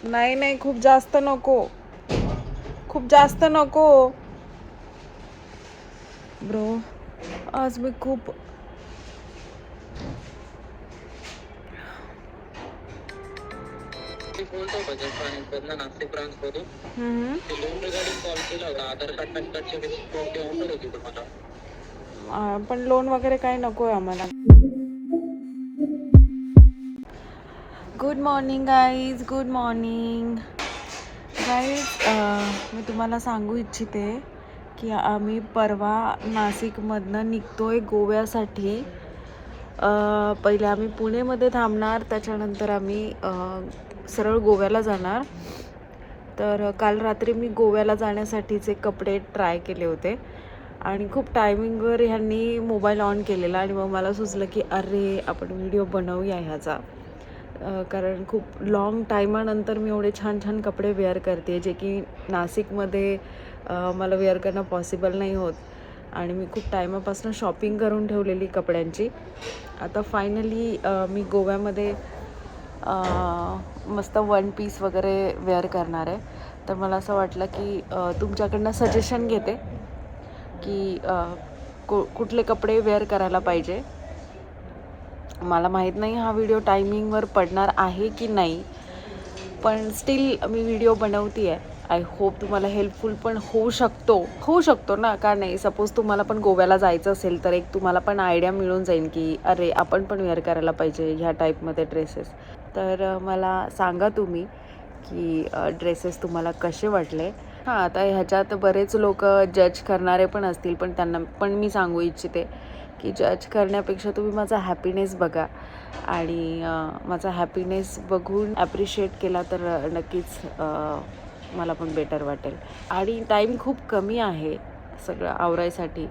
नाही नाही, खूप जास्त नको, खूप जास्त नको ब्रो. आज मी खूप बोलतो बजाज नाशिक ब्रांच मधून लोन रिगार्डिंग कॉल केला होता. आधार कार्ड पॅन कार्डची रिसिप्ट ऑफर होती तुम्हाला. पण लोन वगैरे काही नको आहे आम्हाला. Good morning guys, good morning guys. मी तुम्हाला सांगू इच्छिते की आम्ही परवा नाशिकमधनं निघतो आहे गोव्यासाठी. पहिले आम्ही पुणेमध्ये थांबणार, त्याच्यानंतर आम्ही सरळ गोव्याला जाणार. तर काल रात्री मी गोव्याला जाण्यासाठीचे कपडे ट्राय केले होते आणि खूप टायमिंगवर ह्यांनी मोबाईल ऑन केलेला आणि मग मला सुचलं की अरे आपण व्हिडिओ बनवूया ह्याचा. कारण खूप लाँग टायमानंतर मी एवढे छान छान कपडे वेअर करते जे की नाशिकमध्ये मला वेअर करणं पॉसिबल नाही होत. आणि मी खूप टायमापासून शॉपिंग करून ठेवलेली कपड्यांची. आता फायनली मी गोव्यामध्ये मस्त वन पीस वगैरे वेअर करणार आहे. तर मला असं वाटलं की तुमच्याकडनं सजेशन घेते की कुठले कपडे वेअर करायला पाहिजे. मला माहीत नाही हा व्हिडिओ टायमिंगवर पडणार आहे की नाही, पण स्टील मी व्हिडिओ बनवते आहे. आय होप तुम्हाला हेल्पफुल पण होऊ शकतो ना, का नाही. सपोज तुम्हाला पण गोव्याला जायचं असेल तर एक तुम्हाला पण आयडिया मिळून जाईल की अरे आपण पण वेअर करायला पाहिजे ह्या टाईपमध्ये ड्रेसेस. तर मला सांगा तुम्ही की ड्रेसेस तुम्हाला कसे वाटले. हां, आता ह्याच्यात बरेच लोक जज करणारे पण असतील, पण त्यांना पण मी सांगू इच्छिते की जज करण्यापेक्षा तुम्ही माझा हॅपीनेस बघा आणि माझा हॅपीनेस बघून ॲप्रिशिएट केला तर नक्कीच मला पण बेटर वाटेल. आणि टाईम खूप कमी आहे सगळं आवरायसाठी,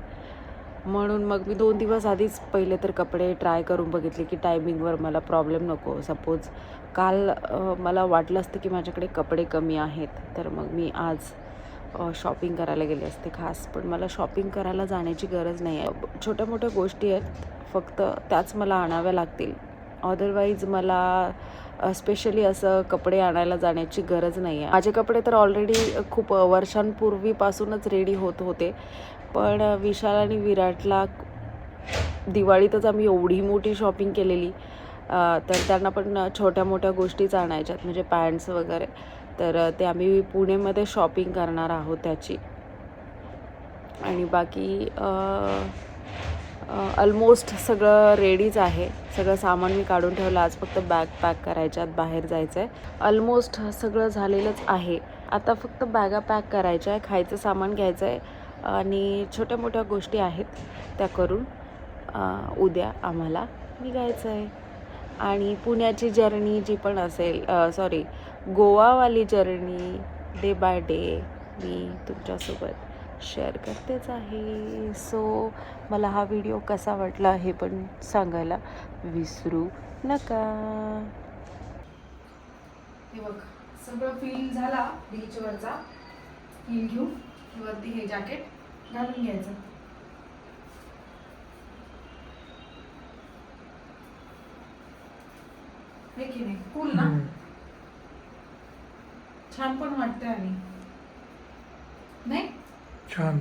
म्हणून मग मी 2 दिवस आधीच पहिले तर कपडे ट्राय करून बघितले की टायमिंगवर मला प्रॉब्लेम नको. सपोज काल मला वाटलं असतं की माझ्याकडे कपडे कमी आहेत तर मग मी आज शॉपिंग करायला गेले असते खास. पण मला शॉपिंग करायला जाण्याची गरज नाही आहे. छोट्या मोठ्या गोष्टी आहेत, फक्त त्याच मला आणाव्या लागतील. अदरवाईज मला स्पेशली असं कपडे आणायला जाण्याची गरज नाही आहे. माझे कपडे तर ऑलरेडी खूप वर्षांपूर्वीपासूनच रेडी होत होते. पण विशाल आणि विराटला दिवाळीतच आम्ही एवढी मोठी शॉपिंग केलेली, तर त्यांना पण छोट्या मोठ्या गोष्टीच आणायच्यात म्हणजे पॅन्ट्स वगैरे. तर ते आम्ही पुणेमध्ये शॉपिंग करणार आहोत त्याची. आणि बाकी ऑलमोस्ट सगळं रेडीच आहे. सगळं सामान मी काढून ठेवलं. आज फक्त बॅग पॅक करायच्यात, बाहेर जायचं आहे. ऑलमोस्ट सगळं झालेलंच आहे. आता फक्त बॅगा पॅक करायच्या आहे, खायचं सामान घ्यायचं आहे आणि छोट्या मोठ्या गोष्टी आहेत त्या करून उद्या आम्हाला निघायचं आहे. आणि पुण्याची जर्नी जी पण असेल, गोवावाली जर्नी डे बाय डे मी तुमच्यासोबत शेअर करतेच आहे. सो मला हा व्हिडिओ कसा वाटला हे पण सांगायला विसरू नका. हे बघ, सगळं फील झाला बीचवरचा. फील घेऊ वरती हे जॅकेट घालून घ्यायचं. हे की नाही, कूल ना, छान पण वाटते. आणि नाही छान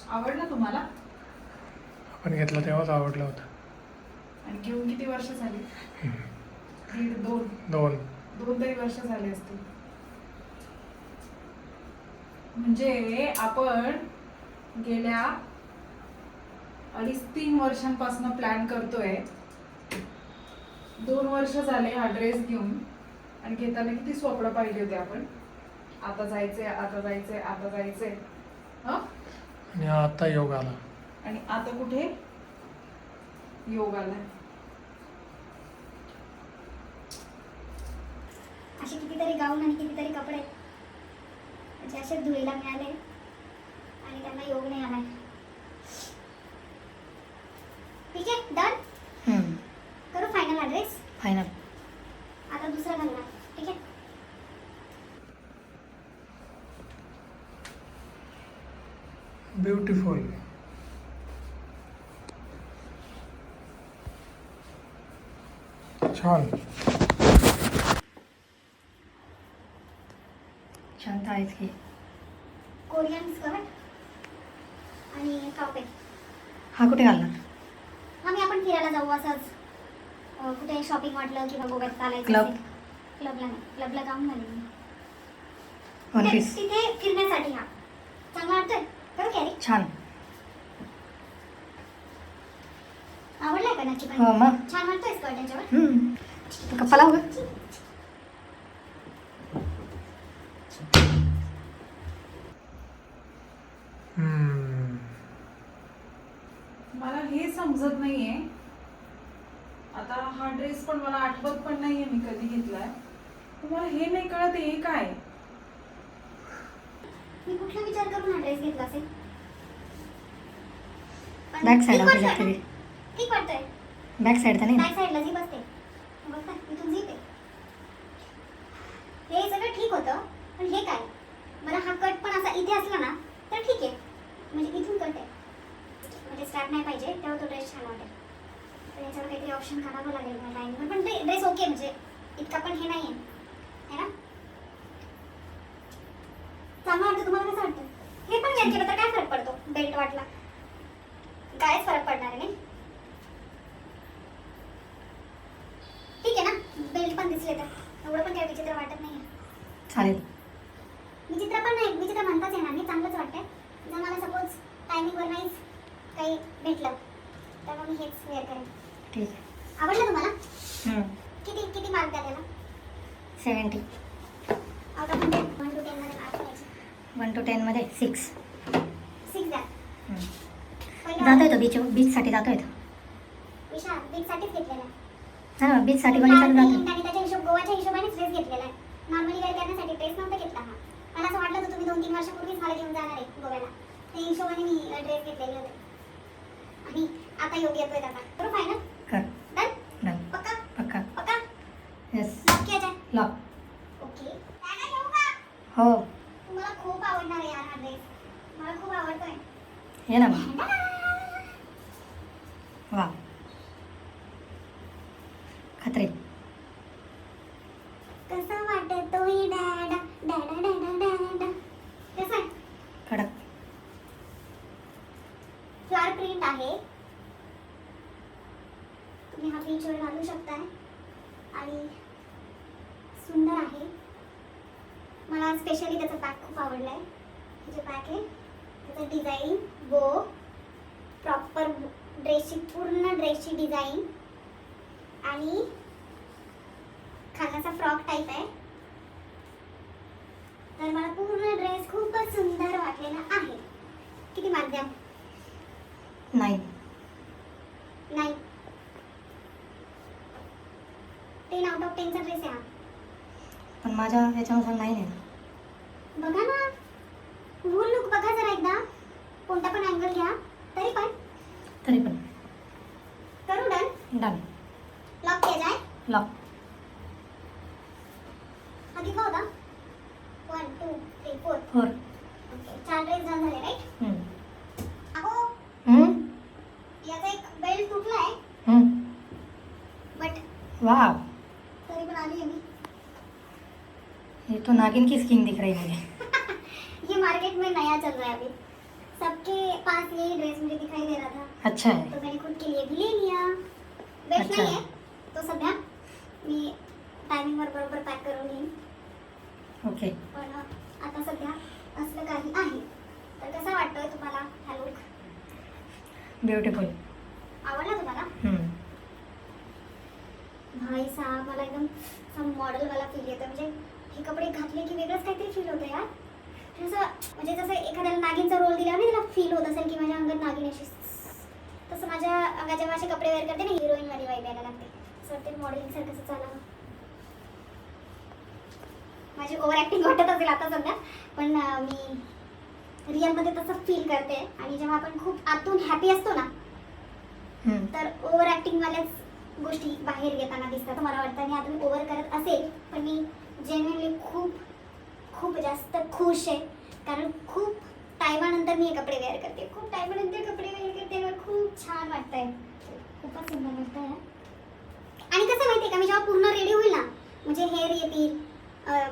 आवडलं तुम्हाला? आपण घेतलं तेव्हाच आवडलं होतं. आणि घेऊन किती वर्ष झाली? दीड दोन तरी वर्ष झाले असतील. म्हणजे आपण गेल्या 2.5-3 वर्षांपासून प्लॅन करतोय. 2 वर्ष झाले हा ड्रेस घेऊन, आणि घेताना किती स्वप्न पाहिजे होते आपण. आता जायचंय, आता जायचंय, आता जायचंय. आणि आता योग आला. आणि आता कुठे योग आला. असे कितीतरी गाऊन आणि कितीतरी कपडे म्हणजे असे धुळीला मिळाले आणि त्यांना योग नाही आलाय. ठीक आहे, डन. करू फायनल ॲड्रेस. फायनल. आता दुसरा घालणार. ठीक आहे. ब्युटिफुल. छान. शांत आहेच की. कोरियन स्कर्ट आणि टॉप आहे. हा कुठे घालणार? आम्ही आपण फिरायला जाऊ असंच कुठे शॉपिंग वाटलं किंवा गोव्यात चालायचं Club? असेल. क्लबला नाही, क्लबला जाऊन घालेन. One piece. तिथे फिरण्यासाठी हा चांगला वाटतोय. करू कॅरी. छान. आवडलाय का नक्की पण? हो मग. छान वाटतोय स्कर्ट याच्यावर. कप्पा लावू का? मला हे समजत नाहीये. आता हा ड्रेस पण मला आठवत पण नाहीये मी कधी घेतलाय. तुम्हाला हे नाही कळत हे काय? मी कुठला विचार करून हा ड्रेस घेतला असेल? पण बॅक साईड ठीक आपली वाटतोय लागते ना? ती. ठीक वाटतोय. बॅक साईड तर नाही ना? बॅक साईडला झीप असते. बघता इथून झीप आहे. हे सगळं ठीक होतं पण हे काय? मला हा कट पण असा इथे असला ना तर ठीक आहे. म्हणजे इथून कट आहे. म्हणजे स्ट्रॅप नाही पाहिजे तेव्हा तो ड्रेस छान वाटेल. तर याच्यावर काहीतरी ऑप्शन काढावं लागेल मला लाईनवर. पण ते ड्रेस ओके म्हणजे इतका पण हे नाही आहे ना. चांगलं वाटतं. तुम्हाला कसं वाटतं? हे पण वेअर केलं तर काय फरक पडतो? बेल्ट वाटला कायच फरक पडणार नाही. ठीक आहे ना. बेल्ट पण दिसले तर एवढं पण काही विचित्र वाटत नाही. चालेल. विचित्र पण नाही. विचित्र म्हणताच येणार नाही. चांगलंच वाटतंय. जर मला सपोज टायमिंगवर नाहीच काही भेटलं तर मग मी हेच वेअर करेन. ठीक आहे. आवडलं तुम्हाला? किती किती मार्क द्या त्याला? 70. आउट ऑफ 100 1 to 10 मध्ये मार्क द्यायचे. 1 to 10 मध्ये 6. 6 द्या. जातोय तो बीचसाठी जातोय तो. विशाल बीचसाठीच घेतलेला आहे. हा बीचसाठी कोणी चालू जातो. आणि त्याच्या गोवाच्या हिशोबानेच ड्रेस घेतलेला आहे. नॉर्मली वेअर करण्यासाठी ड्रेस नव्हता घेतला हा. मला असं वाटलं होतं तुम्ही 2-3 वर्षापूर्वीच मला घेऊन जाणार आहे गोव्याला. त्या हिशोबाने मी ड्रेस घेतलेले होते. आणि आता योग्य येतोय त्याचा. करू फायनल? कर. डन? डन. पक्का? पक्का. पक्का? येस. नक्की याच्या? लॉक. ओके. त्याला घेऊ का? हो तुम्हाला खूप आवडणार आहे यार हा ड्रेस. मला खूप आवडतोय. ये ना मग. वा खत्री. कसा वाटतोय डॅडा डॅडा डॅडा डॅडा. कसं आहे? कडक. फ्लॉर प्रिंट आहे. तुम्ही हा बीचवर घालू शकताय आणि सुंदर आहे. मला स्पेशली त्याचा बॅग खूप आवडलाय. हे जे बॅग आहे त्याचं डिझाईन बो प्रॉपर ड्रेसची पूर्ण ड्रेसची डिझाईन आणि खालचा फ्रॉक टाईप आहे. तर मला पूर्ण ड्रेस खूपच सुंदर वाटलेला आहे. किती मार्क द्या? 9. नाही. 10 आउट ऑफ 10 चा ड्रेस आहे हा. पण माझ्या याच्यानुसार 9 आहे. बघा ना वूल लुक बघा जरा एकदा. कोणता पण अँगल घ्या. तरी पण करू डन? डन. लॉक किया जाए. लॉक. हा किती होता? 1 2 3 4. 4. ओके 4 ड्रेस डन झाले राईट. अहो याचा एक बेल्ट तुटलाय बट वाह तरी पण आली आहे मी. ये तो नागिन की स्किन दिख रही है मुझे. ये मार्केट में नया चल रहा है अभी. सबके पास यही ड्रेस मुझे दिखाई दे रहा था अच्छा है. तो मैंने खुद के लिए भी ले लिया. बेल्ट अच्छा. नाही आहे तो सध्या. मी टायमिंगवर बरोबर पॅक करून घेईन. ओके. पण आता सध्या असलं काही आहे. तर कसा वाटतोय तुम्हाला हा लुक? ब्युटिफुल. आवडला तुम्हाला? भाई साहब मला एकदम मॉडेलवाला फील येतो. म्हणजे हे कपडे घातले की वेगळंच काहीतरी फील होतं यार. असं म्हणजे जसं एखाद्याला नागिनचा रोल दिला नाही त्याला फील होत असेल की माझ्या अंगात नागिन अशी. तसं माझ्या अंगात जेव्हा असे कपडे वेअर करते ना हिरोईनवाली वाईब यायला लागते. असं वाटते मॉडेलिंग सारखं चालावं. माझी ओव्हर ॲक्टिंग वाटत असेल आता सध्या पण मी रिअलमध्ये तसं फील करते. आणि जेव्हा आपण खूप आतून हॅपी असतो ना तर ओव्हर ॲक्टिंगवाल्याच गोष्टी बाहेर येताना दिसतात मला वाटतं. आणि आतून ओव्हर करत असेल पण मी जेन्युइनली खूप खूप जास्त खुश आहे. कारण खूप टायमानंतर मी हे कपडे वेअर करते. खूप टायमानंतर कपडे वेअर करते. मला खूप छान वाटतंय. खूपच सुंदर वाटतंय. आणि कसं माहिती आहे का मी जेव्हा पूर्ण रेडी होईल ना म्हणजे हेअर येतील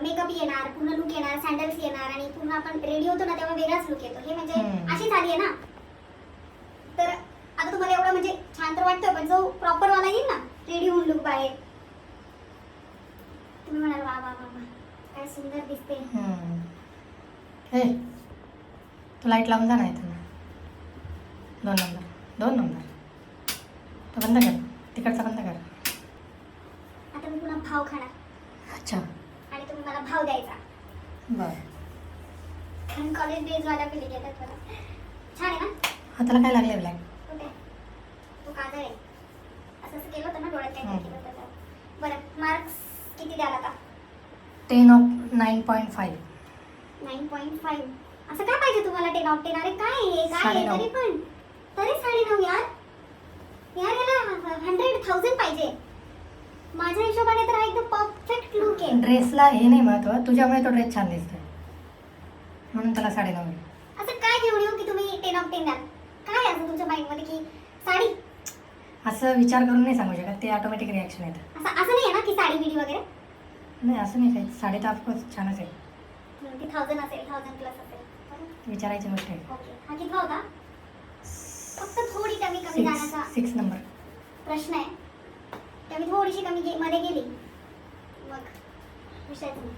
मेकअप टोपी येणार, पूर्ण लुक येणार, सँडल्स येणार आणि पूर्ण आपण रेडी होतो ना तेव्हा वेगळाच लुक येतो. हे म्हणजे अशी साडी आहे ना, तर आता तुम्हाला एवढं म्हणजे छान तर वाटतोय, पण जो प्रॉपर वाला येईल ना रेडी होऊन लुक बाहेर, तुम्ही म्हणाल वा वा वा वा काय सुंदर दिसते. हे तू लाईट लावून जा नाही तर 2 नंबर तो बंद कर, तिकडचा बंद कर. आता मी पुन्हा भाव खाणार अच्छा आणि तुम्ही मला भाव द्यायचा, बरं. कारण कॉलेज डेज वाला फिलिंग येतात मला. छान आहे ना. हाताला काय लागले ब्लॅक? कुठे तो काजळ आहे, असं असं केलं होतं ना डोळ्यात काय केलं होतं तर. बरं मार्क्स किती द्याल आता? 10 of 9.5. 9.5. असं काय पाहिजे तुम्हाला 10 ऑफ 10? अरे काय आहे काय आहे 9.5. तरी 9.5 यार. यार याला 100,000 पाहिजे. माझ्या हिशोबाने तर हा एकदम परफेक्ट लुक आहे. ड्रेसला हे नाही महत्व, तुझ्यामुळे तो ड्रेस छान दिसतोय म्हणून त्याला 9.5. असं काय घेऊन येऊ की तुम्ही 10 ऑफ 10 द्याल? काय असं तुमच्या माइंडमध्ये की साडी? असं विचार करून नाही सांगू शकत, ते ऑटोमॅटिक रिॲक्शन येतं. असं नाही आहे ना की साडी बिडी वगैरे? नाही असं नाही काही, साडी तर ऑफकोर्स छानच आहे, ती 1000 असेल, 1000 प्लस असेल. बरं? विचारायची गोष्ट आहे. ओके. हा कितवा होता? फक्त थोडी कमी जाण्याचा 6 नंबर. प्रश्न आहे. त्यामुळे थोडीशी कमी मध्ये गेली मग विषयच नाही.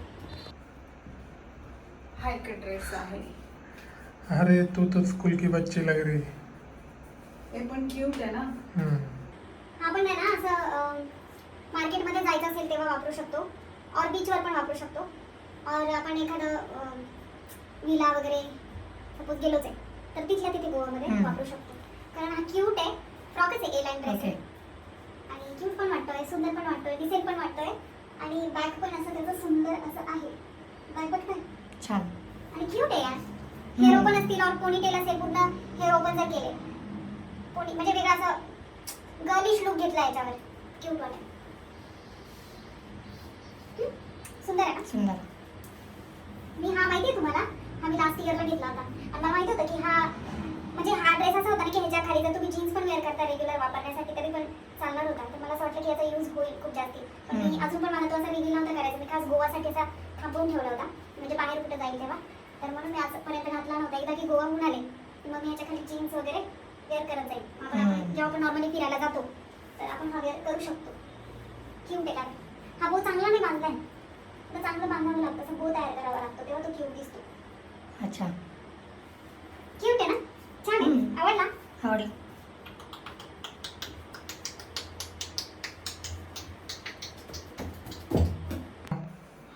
हाय का ड्रेस आहे, अरे तू तो स्कूल की बच्ची लग रही. हे पण क्यूट आहे ना. आपण आहे ना असं मार्केटमध्ये जायचं असेल तेव्हा वापरू शकतो, और बीचवर पण वापरू शकतो, और आपण एखादं विला वगैरे सपोज गेलोच आहे तर तिथल्या तिथे गोवामध्ये वापरू शकतो. कारण हा क्यूट आहे, फ्रॉकच आहे, ए लाईन ड्रेस आहे आणि क्यूट पण वाटतोय, सुंदर पण वाटतोय, दिसेल पण वाटतोय आणि बॅग पण असं त्याचं सुंदर असं आहे. बॅग बघताय छान आणि क्यूट आहे यार. हेअर ओपन असतील और पोनीटेल असेल, पूर्ण हेअर ओपन जर केले पोनी म्हणजे वेगळा असं गर्लिश लुक घेतला याच्यावर, क्यूट वाला. सुंदर आहे ना. सुंदर. मी हा माहिती आहे तुम्हाला, हा मी लास्ट इयरला घेतला होता आणि मला माहिती होतं की हा म्हणजे हा ड्रेस असा होता ना की ह्याच्या खाली जर तुम्ही जीन्स पण वेअर करता रेग्युलर वापरण्यासाठी तरी पण चालणार होता. तर मला असं वाटलं की याचा यूज होईल खूप जास्ती, पण मी अजून पण मला तो असा रिव्हील नव्हता करायचा. मी खास गोवासाठी असा थांबवून ठेवला होता, म्हणजे बाहेर कुठे जाईल तेव्हा, तर म्हणून मी आजपर्यंत घातला नव्हता. एकदा की गोवाहून आले की मग मी याच्या खाली जीन्स वगैरे वेअर करत जाईल. आपण जेव्हा आपण नॉर्मली फिरायला जातो तर आपण हा वेअर करू शकतो. क्यूट आहे. कारण हा बो चांगला नाही बांधलाय, तर चांगलं बांधावं लागतं, असं बो तयार करावा लागतो तेव्हा तो क्यूट दिसतो. अच्छा क्यूट आहे ना. छान आहे. आवडला? आवडलं.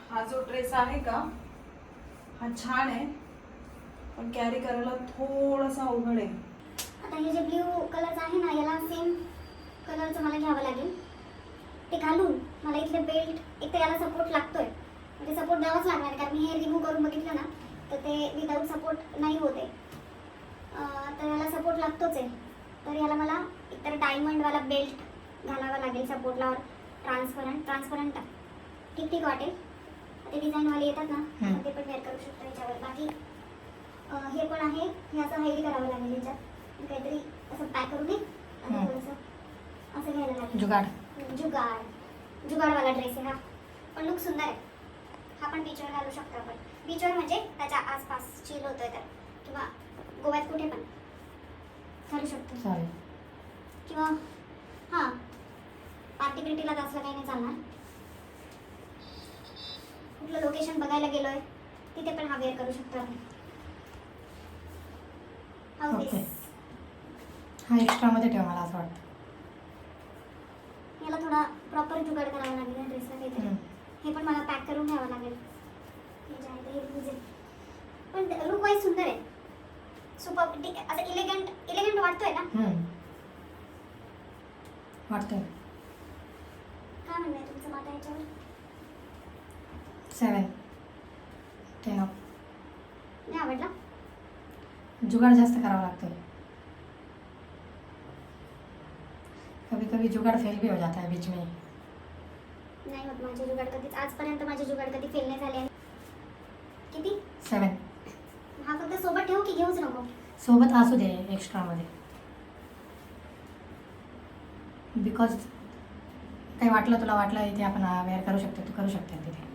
हा जो ड्रेस आहे का हा छान आहे, पण कॅरी करायला थोडासा अवघड आहे. आता हे जे ब्ल्यू कलरचं आहे ना, याला सेम कलरचं मला घ्यावं लागेल. ते घालून मला इथले बेल्ट, एक तर याला सपोर्ट लागतोय, म्हणजे सपोर्ट द्यावाच लागणार आहे, कारण मी हे रिमूव्ह करून बघितलं ना तर ते विदाऊट सपोर्ट नाही होते. तर याला सपोर्ट लागतोच आहे. तर याला मला एकतर डायमंडवाला बेल्ट घालावा लागेल सपोर्टला, और ट्रान्सपरंट ठीक वाटेल. ते डिझाईनवाले येतात ना, तर ते पण वेअर करू शकतो याच्यावर. बाकी हे पण आहे, हे असं हाईड करावं लागेल याच्यात, काहीतरी असं पॅक करून आणि थोडंसं असं घ्यायला लागेल. जुगाडवाला ड्रेस आहे हा, पण लुक सुंदर आहे. हा पण बीचवर घालू शकतो आपण. बीचवर म्हणजे त्याच्या आसपास चिल होतोय तर, किंवा गोव्यात कुठे पण घालू शकतो. चालेल. किंवा हां पार्टी बिर्टीला तर असलं काही नाही चालणार. कुठलं लोकेशन बघायला गेलोय तिथे पण हा वेअर करू शकतो आपण. ओके. हा एक्स्ट्रामध्ये ठेव, मला असं वाटतं. याला थोडा प्रॉपर जुगाड करावा लागेल या ड्रेसला काहीतरी. हे पण मला पॅक करून घ्यावं लागेल. हे जे आहे ते बुजेल, पण लुक वाईज सुंदर आहे. सुपर असं इलेगंट वाटतोय ना. वाटतंय. काय म्हणणं आहे तुमचं मत याच्यावर? 7 10 ऑफ. नाही आवडला? जुगाड जास्त करावा लागतो. कभी कभी जुगाड़ फेल भी हो जाता है बीच में. नाही होत माझे जुगाड कधीच, आजपर्यंत माझे जुगाड कधी फेल नाही झाले. किती? 7. हा फक्त सोबत ठेवू की घेऊच नको? सोबत असू दे एक्स्ट्रामध्ये, बिकॉज काही वाटलं, तुला वाटलं इथे आपण वेअर करू शकतो, तू करू शकते तिथे.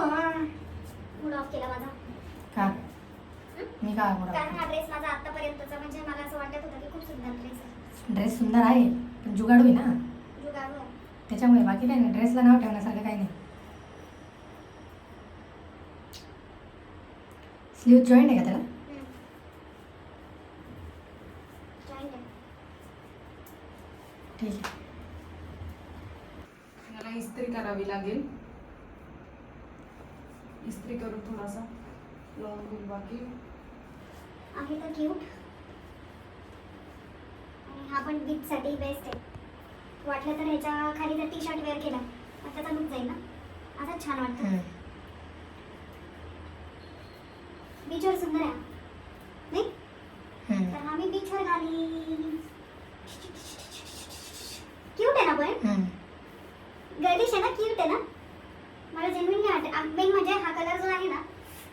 मूड ऑफ केला माझा. का मी का कारण हा ड्रेस माझा आतापर्यंतचा म्हणजे मला असं वाटत होतं की खूप सुंदर ड्रेस आहे. ड्रेस सुंदर आहे पण जुगाडू आहे ना जुगाडू आहे. त्याच्यामुळे बाकी काही नाही ड्रेसला नाव ठेवण्यासारखं काही नाही. स्लीव जॉईंट आहे का त्याला जॉईंट आहे. ठीक आहे. याला इस्त्री करावी लागेल. इस्त्री करून थोडासा लावून घेईल. बाकी आहे तर क्यूट आणि हा पण बीचसाठी बेस्ट आहे. वाटलं तर ह्याच्या खाली जर टी शर्ट वेअर केला तर त्याचा लुक जाईल ना. असं छान वाटतं. हम्म. बीचवर सुंदर आहे नाही. हम्म. तर हा मी बीचवर घालीन. क्यूट आहे ना पण हम्म. गर्लिश आहे ना. क्यूट आहे ना. मला जेन्युइनली वाटतं. मेन म्हणजे हा कलर जो आहे ना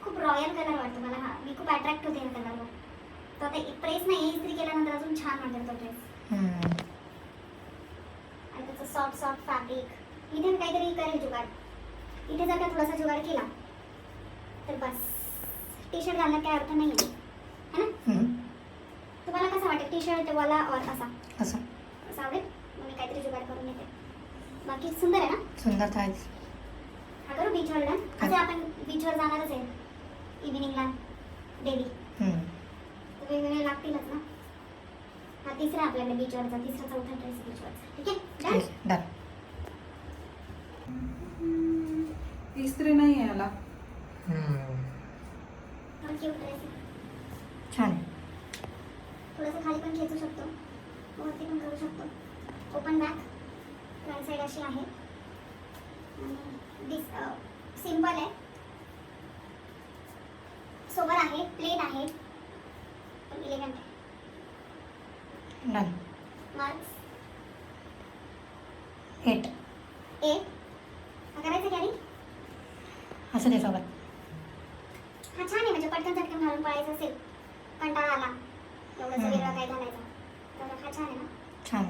खूप रॉयल कलर वाटतो मला. हा मी खूप अट्रॅक्ट होते या कलरवर. तो आता प्रेस नाही इस्त्री केल्यानंतर अजून छान वाटेल तो ड्रेस. हम्म. आणि त्याचं सॉफ्ट सॉफ्ट फॅब्रिक. इथे मी काहीतरी करेल जुगाड. इथे जर का थोडासा जुगाड केला तर बस टी शर्ट घालण्यात काही अर्थ नाही आहे है ना. हम्म. तुम्हाला कसं वाटेल टी शर्ट वाला और असा असं असं आवडेल. मग मी काहीतरी जुगाड करून येते. बाकी सुंदर आहे ना. सुंदर तर आहेच. हा करू बीचवर डन. असे आपण बीचवर जाणारच आहे इव्हिनिंगला डेली. हम्म. तर वेगवेगळे लागतीलच ना. हा तिसरा आपल्याकडे बीचवरचा. तिसरा चौथा ड्रेस बीचवरचा. ठीक आहे ठीक डन. आहे डन. इस्त्री नाही आहे याला. हा क्यूट ड्रेस आहे. छान आहे. थोडंसं खाली पण खेचू शकतो. वरती पण करू शकतो. Open back. फ्रंट साईड अशी आहे. आणि सिम्पल आहे. सोबर आहे. प्लेन आहे पण इलेगंट आहे. डन. मार्क्स 8. 8. हा करायचं कॅरी. असं दे सोबत. हा छान आहे म्हणजे पटकन चटकन घालून पळायचं असेल कंटाळा आला एवढंसं वेगळं काय घालायचं तर हा छान आहे ना. छान.